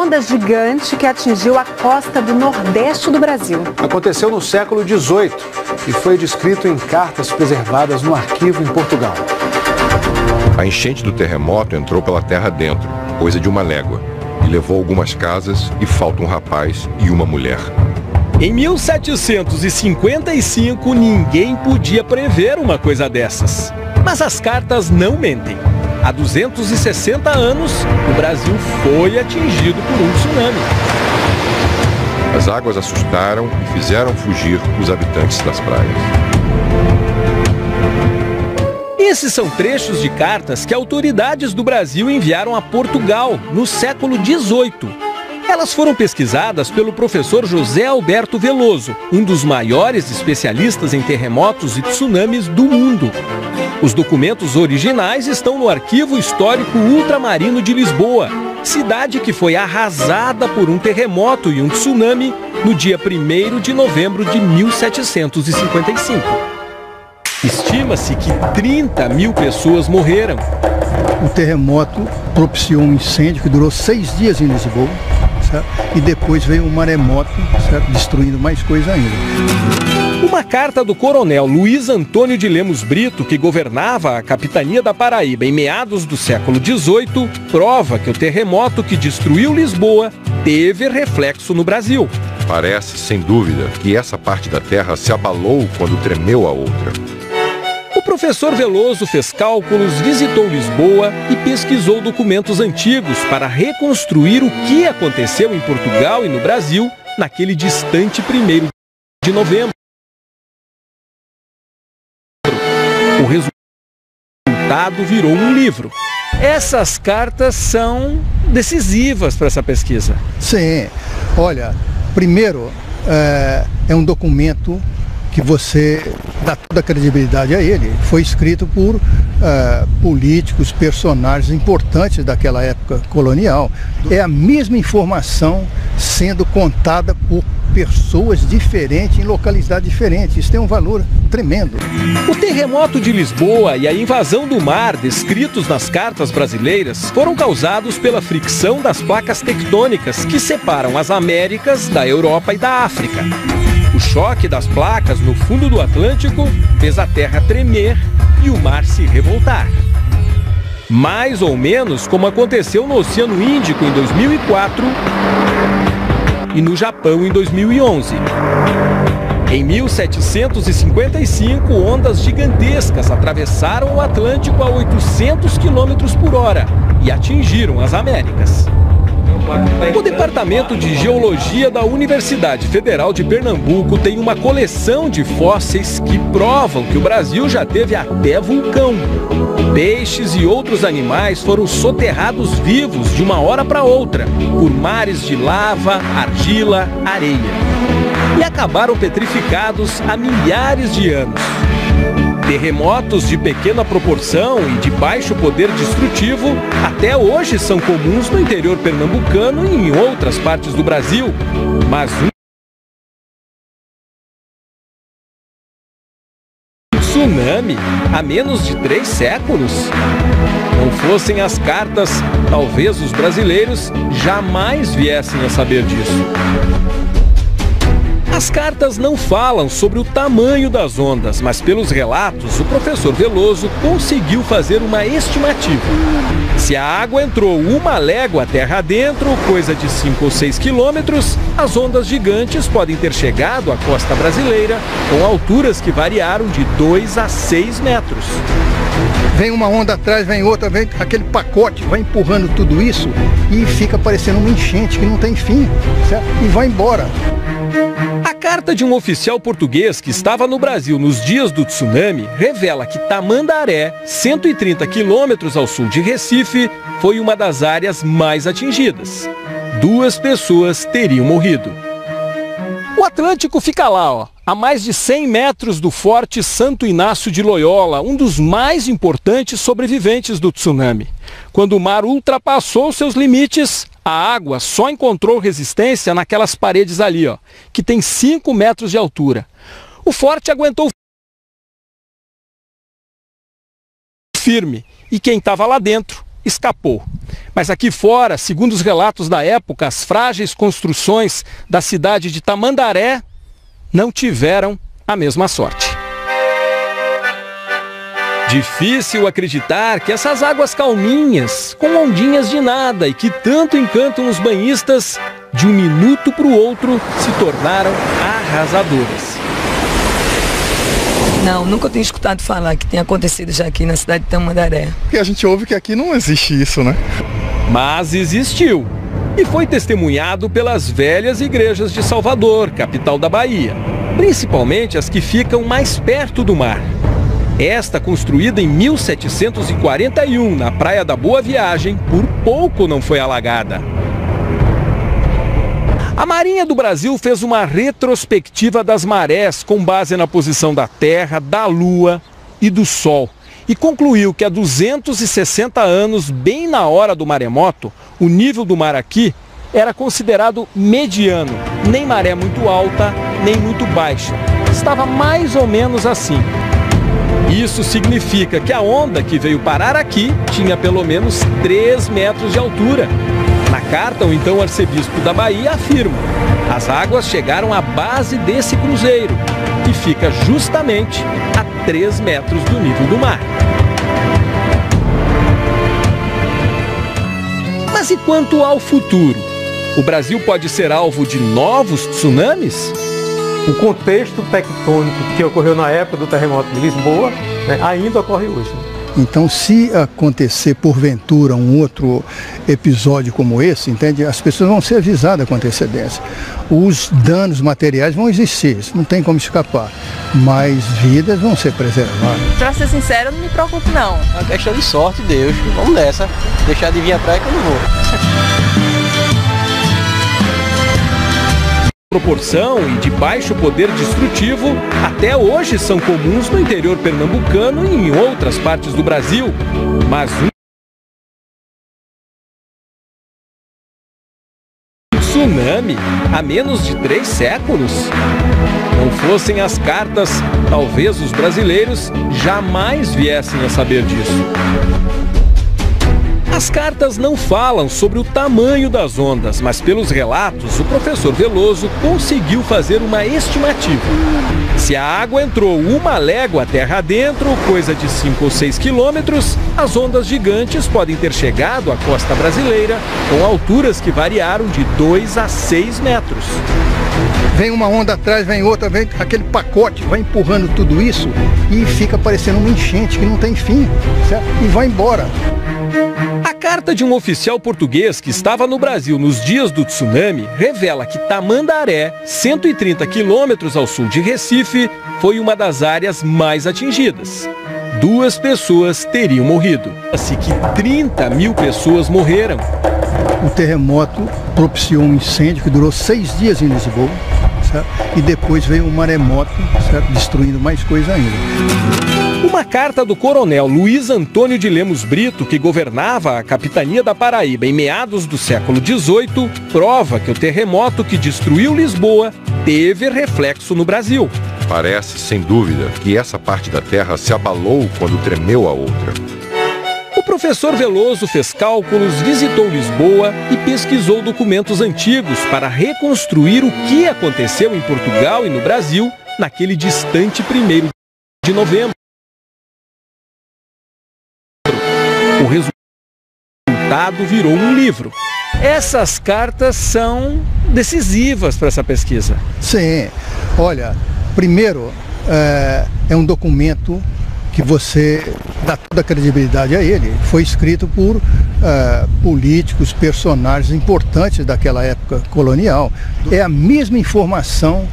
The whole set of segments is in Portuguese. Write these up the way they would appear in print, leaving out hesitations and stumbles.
onda gigante que atingiu a costa do Nordeste do Brasil. Aconteceu no século XVIII e foi descrito em cartas preservadas no arquivo em Portugal. A enchente do terremoto entrou pela terra dentro, coisa de uma légua, e levou algumas casas e falta um rapaz e uma mulher. Em 1755, ninguém podia prever uma coisa dessas. Mas as cartas não mentem. Há 260 anos, o Brasil foi atingido por um tsunami. As águas assustaram e fizeram fugir os habitantes das praias. Esses são trechos de cartas que autoridades do Brasil enviaram a Portugal no século XVIII. Elas foram pesquisadas pelo professor José Alberto Veloso, um dos maiores especialistas em terremotos e tsunamis do mundo. Os documentos originais estão no Arquivo Histórico Ultramarino de Lisboa, cidade que foi arrasada por um terremoto e um tsunami no dia 1º de novembro de 1755. Estima-se que 30 mil pessoas morreram. O terremoto propiciou um incêndio que durou 6 dias em Lisboa, certo? E depois veio um maremoto, certo? Destruindo mais coisa ainda. Uma carta do coronel Luiz Antônio de Lemos Brito, que governava a capitania da Paraíba em meados do século XVIII, prova que o terremoto que destruiu Lisboa teve reflexo no Brasil. Parece, sem dúvida, que essa parte da terra se abalou quando tremeu a outra. O professor Veloso fez cálculos, visitou Lisboa e pesquisou documentos antigos para reconstruir o que aconteceu em Portugal e no Brasil naquele distante 1º de novembro. O resultado virou um livro. Essas cartas são decisivas para essa pesquisa. Sim. Olha, primeiro, é um documento que você dá toda a credibilidade a ele. Foi escrito por políticos, personagens importantes daquela época colonial. É a mesma informação sendo contada por pessoas diferentes, em localidades diferentes. Isso tem um valor tremendo. O terremoto de Lisboa e a invasão do mar, descritos nas cartas brasileiras, foram causados pela fricção das placas tectônicas que separam as Américas da Europa e da África. O choque das placas no fundo do Atlântico fez a terra tremer e o mar se revoltar. Mais ou menos como aconteceu no Oceano Índico em 2004 e no Japão em 2011. Em 1755, ondas gigantescas atravessaram o Atlântico a 800 km por hora e atingiram as Américas. O Departamento de Geologia da Universidade Federal de Pernambuco tem uma coleção de fósseis que provam que o Brasil já teve até vulcão. Peixes e outros animais foram soterrados vivos de uma hora para outra por mares de lava, argila, areia. E acabaram petrificados há milhares de anos. Terremotos de pequena proporção e de baixo poder destrutivo até hoje são comuns no interior pernambucano e em outras partes do Brasil. Mas um tsunami há menos de 3 séculos? Não fossem as cartas, talvez os brasileiros jamais viessem a saber disso. As cartas não falam sobre o tamanho das ondas, mas pelos relatos, o professor Veloso conseguiu fazer uma estimativa. Se a água entrou 1 légua terra adentro, coisa de 5 ou 6 quilômetros, as ondas gigantes podem ter chegado à costa brasileira com alturas que variaram de 2 a 6 metros. Vem uma onda atrás, vem outra, vem aquele pacote, vai empurrando tudo isso e fica parecendo uma enchente que não tem fim, certo? E vai embora. A carta de um oficial português que estava no Brasil nos dias do tsunami revela que Tamandaré, 130 quilômetros ao sul de Recife, foi uma das áreas mais atingidas. 2 pessoas teriam morrido. O Atlântico fica lá, ó, a mais de 100 metros do Forte Santo Inácio de Loyola, um dos mais importantes sobreviventes do tsunami. Quando o mar ultrapassou seus limites, a água só encontrou resistência naquelas paredes ali, ó, que tem 5 metros de altura. O forte aguentou firme e quem estava lá dentro escapou. Mas aqui fora, segundo os relatos da época, as frágeis construções da cidade de Tamandaré não tiveram a mesma sorte. Difícil acreditar que essas águas calminhas, com ondinhas de nada e que tanto encantam os banhistas, de um minuto para o outro se tornaram arrasadoras. Não, nunca tinha escutado falar que tinha acontecido já aqui na cidade de Tamandaré. Porque a gente ouve que aqui não existe isso, né? Mas existiu. E foi testemunhado pelas velhas igrejas de Salvador, capital da Bahia. Principalmente as que ficam mais perto do mar. Esta, construída em 1741, na Praia da Boa Viagem, por pouco não foi alagada. A Marinha do Brasil fez uma retrospectiva das marés com base na posição da Terra, da Lua e do Sol. E concluiu que há 260 anos, bem na hora do maremoto, o nível do mar aqui era considerado mediano. Nem maré muito alta, nem muito baixa. Estava mais ou menos assim. Isso significa que a onda que veio parar aqui tinha pelo menos 3 metros de altura. Na carta, o então arcebispo da Bahia afirma: as águas chegaram à base desse cruzeiro, que fica justamente a 3 metros do nível do mar. Mas e quanto ao futuro? O Brasil pode ser alvo de novos tsunamis? O contexto tectônico que ocorreu na época do terremoto de Lisboa, né, ainda ocorre hoje. Então, se acontecer porventura um outro episódio como esse, entende? As pessoas vão ser avisadas com antecedência. Os danos materiais vão existir, isso não tem como escapar, mas vidas vão ser preservadas. Pra ser sincero, eu não me preocupo não. É uma questão de sorte, Deus. Vamos nessa. Deixar de vir à praia que eu não vou. Proporção e de baixo poder destrutivo até hoje são comuns no interior pernambucano e em outras partes do Brasil. Mas um tsunami há menos de 3 séculos? Não fossem as cartas, talvez os brasileiros jamais viessem a saber disso. As cartas não falam sobre o tamanho das ondas, mas pelos relatos, o professor Veloso conseguiu fazer uma estimativa. Se a água entrou 1 légua terra adentro, coisa de 5 ou 6 quilômetros, as ondas gigantes podem ter chegado à costa brasileira com alturas que variaram de 2 a 6 metros. Vem uma onda atrás, vem outra, vem aquele pacote, vai empurrando tudo isso e fica parecendo uma enchente que não tem fim, certo? E vai embora. A carta de um oficial português que estava no Brasil nos dias do tsunami revela que Tamandaré, 130 quilômetros ao sul de Recife, foi uma das áreas mais atingidas. 2 pessoas teriam morrido. Assim que 30 mil pessoas morreram. O terremoto propiciou um incêndio que durou 6 dias em Lisboa, certo? E depois veio um maremoto, certo? Destruindo mais coisa ainda. Uma carta do coronel Luiz Antônio de Lemos Brito, que governava a capitania da Paraíba em meados do século XVIII, prova que o terremoto que destruiu Lisboa teve reflexo no Brasil. Parece, sem dúvida, que essa parte da terra se abalou quando tremeu a outra. O professor Veloso fez cálculos, visitou Lisboa e pesquisou documentos antigos para reconstruir o que aconteceu em Portugal e no Brasil naquele distante 1º de novembro. O resultado virou um livro. Essas cartas são decisivas para essa pesquisa. Sim, olha, primeiro é um documento que você dá toda a credibilidade a ele. Foi escrito por políticos, personagens importantes daquela época colonial. É a mesma informação.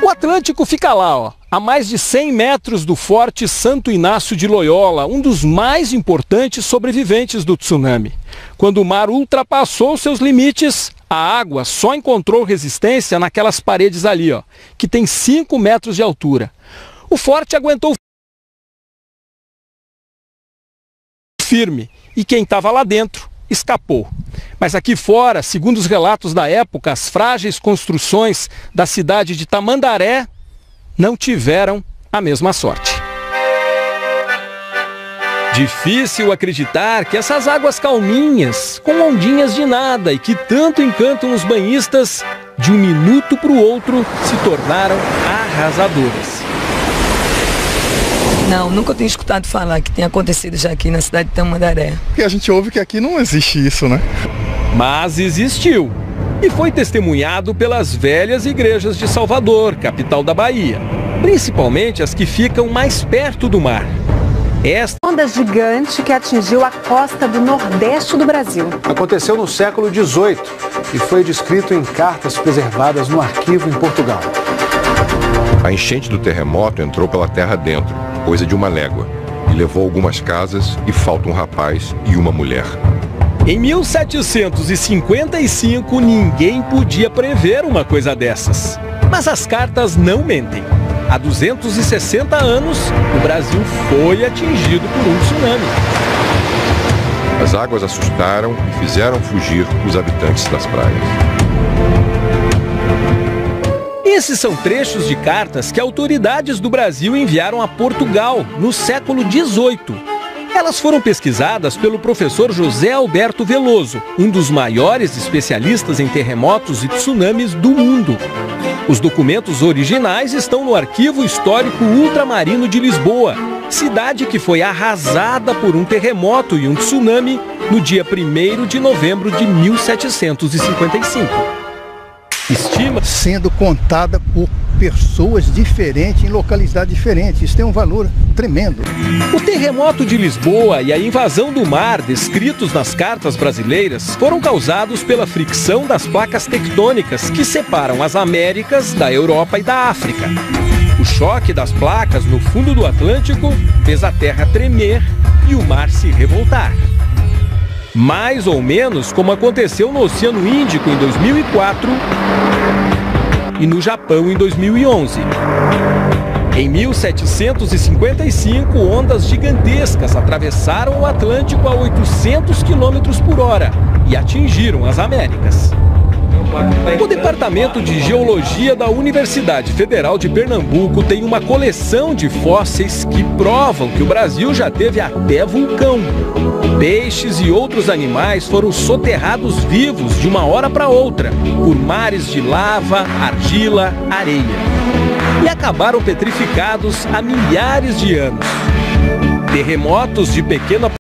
O Atlântico fica lá, ó, a mais de 100 metros do Forte Santo Inácio de Loyola, um dos mais importantes sobreviventes do tsunami. Quando o mar ultrapassou seus limites, a água só encontrou resistência naquelas paredes ali, ó, que tem 5 metros de altura. O forte aguentou firme e quem estava lá dentro escapou. Mas aqui fora, segundo os relatos da época, as frágeis construções da cidade de Tamandaré não tiveram a mesma sorte. Difícil acreditar que essas águas calminhas, com ondinhas de nada e que tanto encantam os banhistas, de um minuto para o outro se tornaram arrasadoras. Não, nunca tinha escutado falar que tinha acontecido já aqui na cidade de Tamandaré. Porque a gente ouve que aqui não existe isso, né? Mas existiu. E foi testemunhado pelas velhas igrejas de Salvador, capital da Bahia. Principalmente as que ficam mais perto do mar. Esta onda gigante que atingiu a costa do Nordeste do Brasil. Aconteceu no século XVIII e foi descrito em cartas preservadas no arquivo em Portugal. A enchente do terremoto entrou pela terra dentro, coisa de uma légua, e levou algumas casas e falta um rapaz e uma mulher. Em 1755, ninguém podia prever uma coisa dessas. Mas as cartas não mentem. Há 260 anos, o Brasil foi atingido por um tsunami. As águas assustaram e fizeram fugir os habitantes das praias. Esses são trechos de cartas que autoridades do Brasil enviaram a Portugal no século XVIII. Elas foram pesquisadas pelo professor José Alberto Veloso, um dos maiores especialistas em terremotos e tsunamis do mundo. Os documentos originais estão no Arquivo Histórico Ultramarino de Lisboa, cidade que foi arrasada por um terremoto e um tsunami no dia 1º de novembro de 1755. Estima sendo contada por pessoas diferentes, em localidades diferentes. Isso tem um valor tremendo. O terremoto de Lisboa e a invasão do mar, descritos nas cartas brasileiras, foram causados pela fricção das placas tectônicas que separam as Américas da Europa e da África. O choque das placas no fundo do Atlântico fez a terra tremer e o mar se revoltar. Mais ou menos como aconteceu no Oceano Índico em 2004 e no Japão em 2011. Em 1755, ondas gigantescas atravessaram o Atlântico a 800 km por hora e atingiram as Américas. O Departamento de Geologia da Universidade Federal de Pernambuco tem uma coleção de fósseis que provam que o Brasil já teve até vulcão. Peixes e outros animais foram soterrados vivos de uma hora para outra por mares de lava, argila, areia. E acabaram petrificados há milhares de anos. Terremotos de pequena